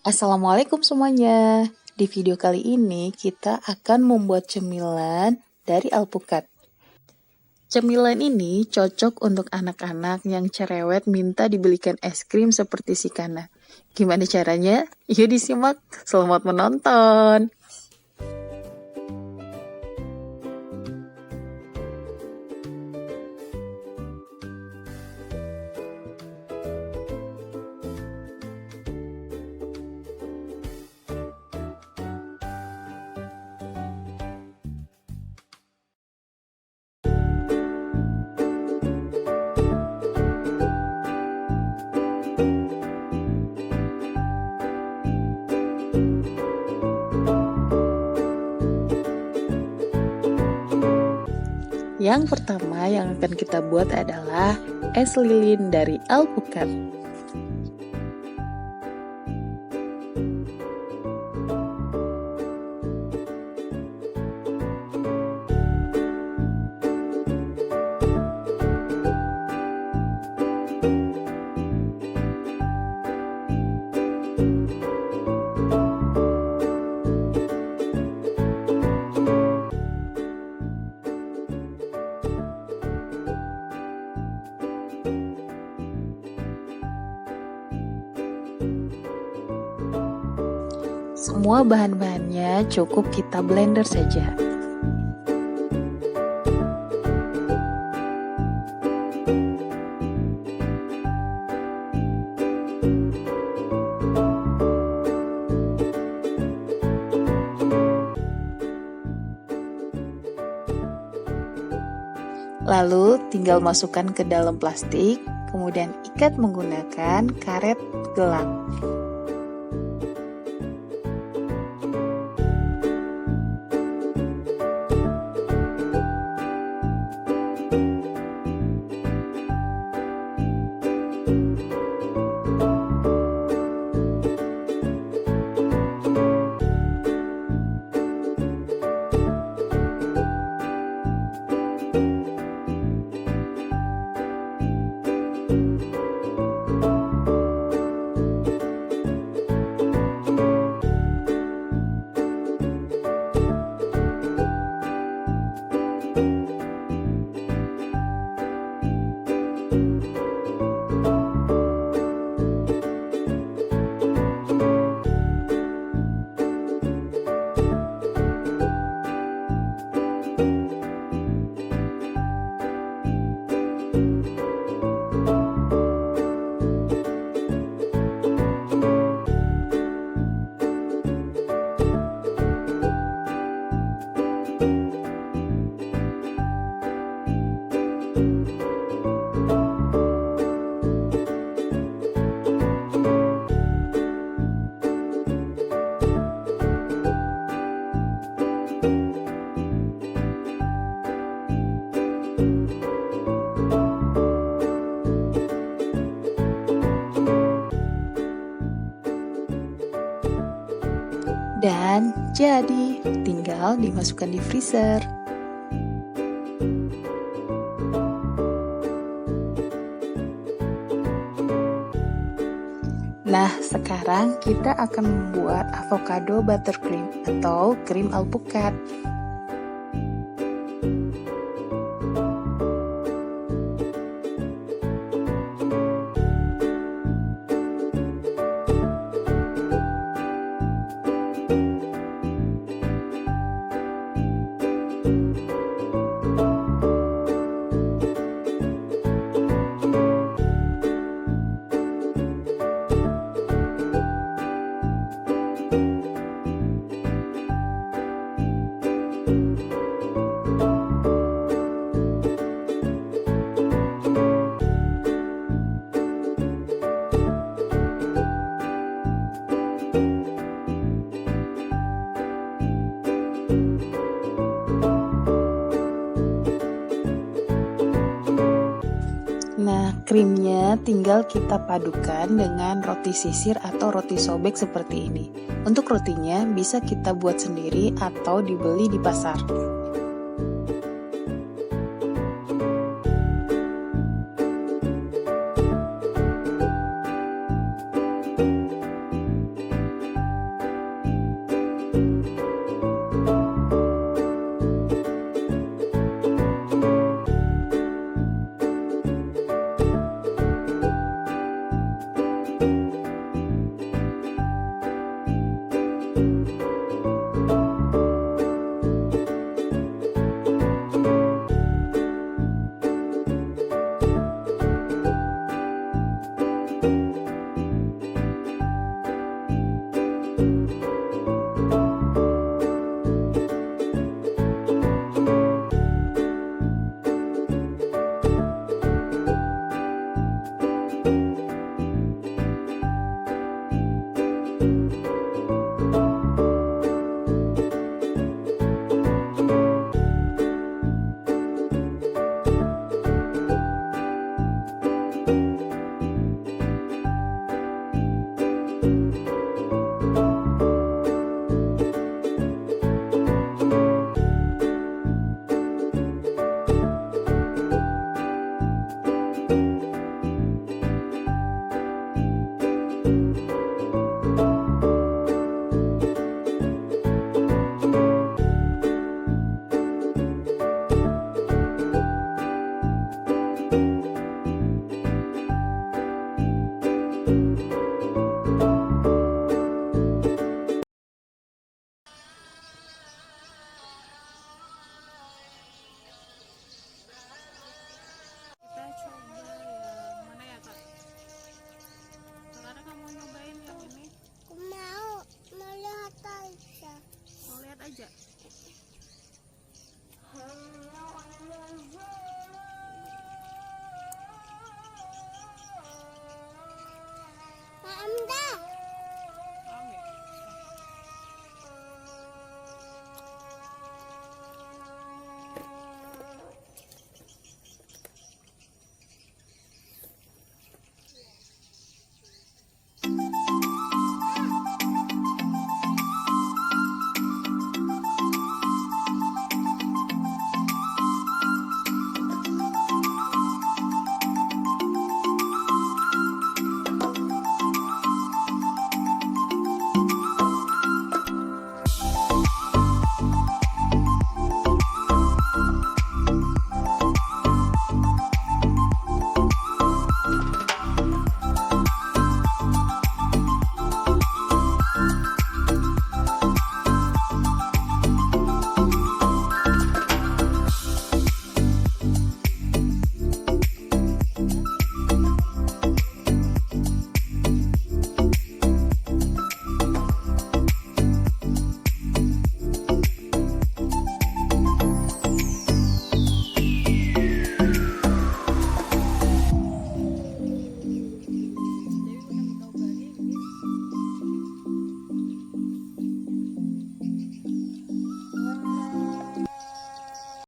Assalamualaikum semuanya. Di video kali ini kita akan membuat cemilan dari alpukat. Cemilan ini cocok untuk anak-anak yang cerewet minta dibelikan es krim seperti si Kana. Gimana caranya? Yuk disimak. Selamat menonton. Yang pertama yang akan kita buat adalah es lilin dari alpukat. Semua bahan-bahannya cukup kita blender saja. Lalu tinggal masukkan ke dalam plastik, kemudian ikat menggunakan karet gelang. Dan jadi, tinggal dimasukkan di freezer. Nah, sekarang kita akan membuat avocado buttercream atau krim alpukat. Nah, krimnya tinggal kita padukan dengan roti sisir atau roti sobek seperti ini. Untuk rotinya bisa kita buat sendiri atau dibeli di pasar.